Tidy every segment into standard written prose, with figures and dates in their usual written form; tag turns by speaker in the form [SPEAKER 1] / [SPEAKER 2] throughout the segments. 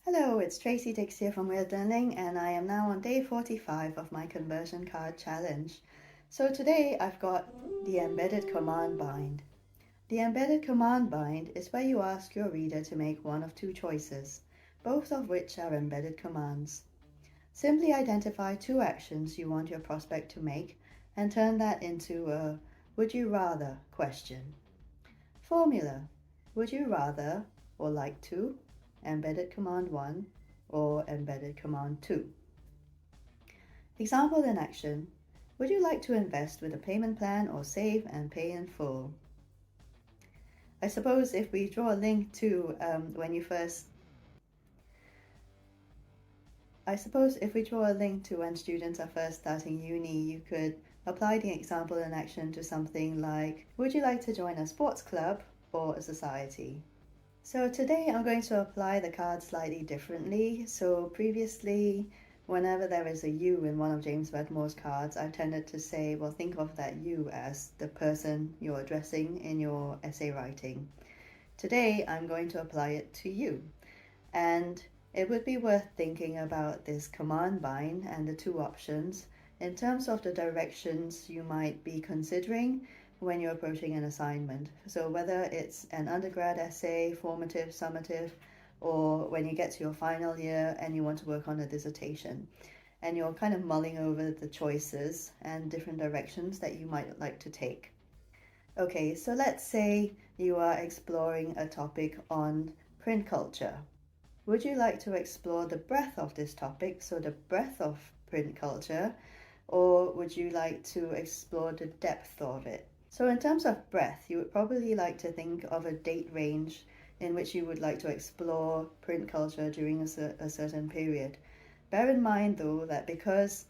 [SPEAKER 1] Hello, it's Tracy Dix here from Wyrd Learning, and I am now on day 45 of my conversion card challenge. So today I've got the embedded command bind. The embedded command bind is where you ask your reader to make one of two choices, both of which are embedded commands. Simply identify two actions you want your prospect to make and turn that into a would you rather question. Formula: would you rather or like to, embedded command 1 or embedded command 2. Example in action: would you like to invest with a payment plan or save and pay in full? I suppose if we draw a link to when students are first starting uni, you could apply the example in action to something like, would you like to join a sports club or a society? So today I'm going to apply the card slightly differently. So previously, whenever there is a you in one of James Wedmore's cards, I've tended to say, well, think of that you as the person you're addressing in your essay writing. Today I'm going to apply it to you. And it would be worth thinking about this command bind and the two options in terms of the directions you might be considering when you're approaching an assignment. So whether it's an undergrad essay, formative, summative, or when you get to your final year and you want to work on a dissertation, and you're kind of mulling over the choices and different directions that you might like to take. Okay, so let's say you are exploring a topic on print culture. Would you like to explore the breadth of this topic, so the breadth of print culture, or would you like to explore the depth of it? So in terms of breadth, you would probably like to think of a date range in which you would like to explore print culture during a certain period. Bear in mind though that because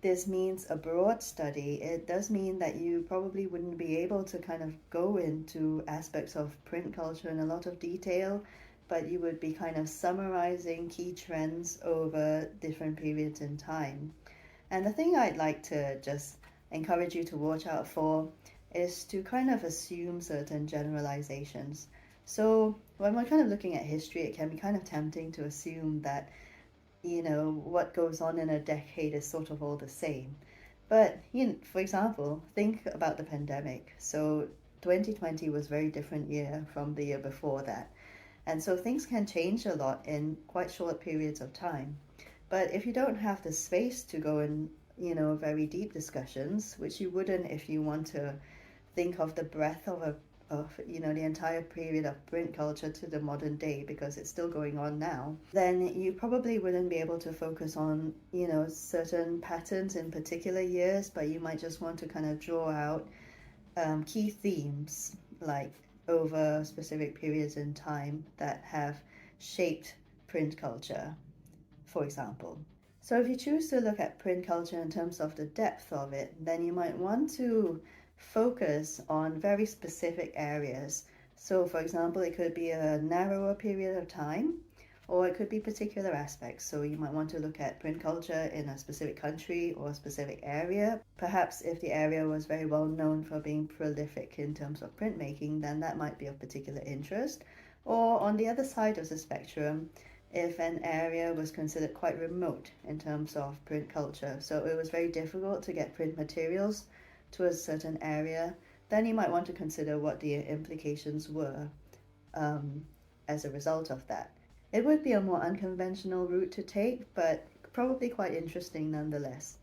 [SPEAKER 1] this means a broad study, it does mean that you probably wouldn't be able to kind of go into aspects of print culture in a lot of detail, but you would be kind of summarizing key trends over different periods in time. And the thing I'd like to just encourage you to watch out for is to kind of assume certain generalizations. So when we're kind of looking at history, it can be kind of tempting to assume that, what goes on in a decade is sort of all the same. But, for example, think about the pandemic. So 2020 was a very different year from the year before that. And so things can change a lot in quite short periods of time. But if you don't have the space to go in, very deep discussions, which you wouldn't if you want to think of the breadth of the entire period of print culture to the modern day, because it's still going on now, then you probably wouldn't be able to focus on, certain patterns in particular years, but you might just want to kind of draw out key themes, like over specific periods in time that have shaped print culture, for example. So if you choose to look at print culture in terms of the depth of it, then you might want to focus on very specific areas. So for example, it could be a narrower period of time, or it could be particular aspects. So you might want to look at print culture in a specific country or a specific area. Perhaps if the area was very well known for being prolific in terms of printmaking, then that might be of particular interest. Or on the other side of the spectrum, if an area was considered quite remote in terms of print culture, so it was very difficult to get print materials to a certain area, then you might want to consider what the implications were as a result of that. It would be a more unconventional route to take, but probably quite interesting nonetheless.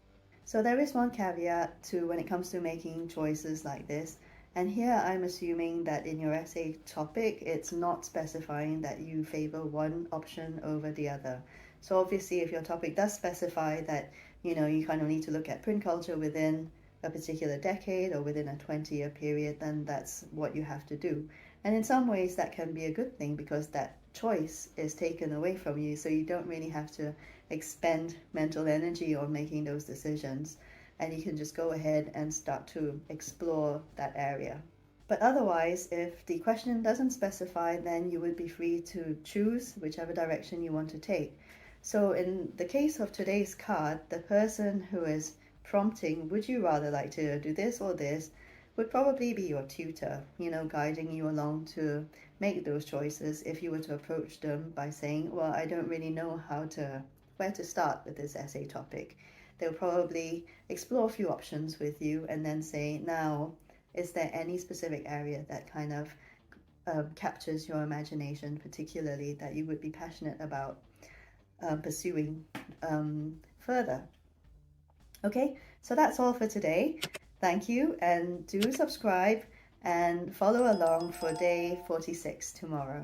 [SPEAKER 1] So there is one caveat to when it comes to making choices like this, and here I'm assuming that in your essay topic, it's not specifying that you favor one option over the other. So obviously, if your topic does specify that, you kind of need to look at print culture within a particular decade or within a 20-year period, then that's what you have to do. And in some ways, that can be a good thing because that choice is taken away from you, so you don't really have to expend mental energy on making those decisions, and you can just go ahead and start to explore that area. But otherwise, if the question doesn't specify, then you would be free to choose whichever direction you want to take. So in the case of today's card, the person who is prompting, would you rather like to do this or this, would probably be your tutor, guiding you along to make those choices if you were to approach them by saying, well, I don't really know where to start with this essay topic. They'll probably explore a few options with you and then say, now, is there any specific area that kind of captures your imagination, particularly that you would be passionate about pursuing further? Okay, so that's all for today. Thank you, and do subscribe and follow along for day 46 tomorrow.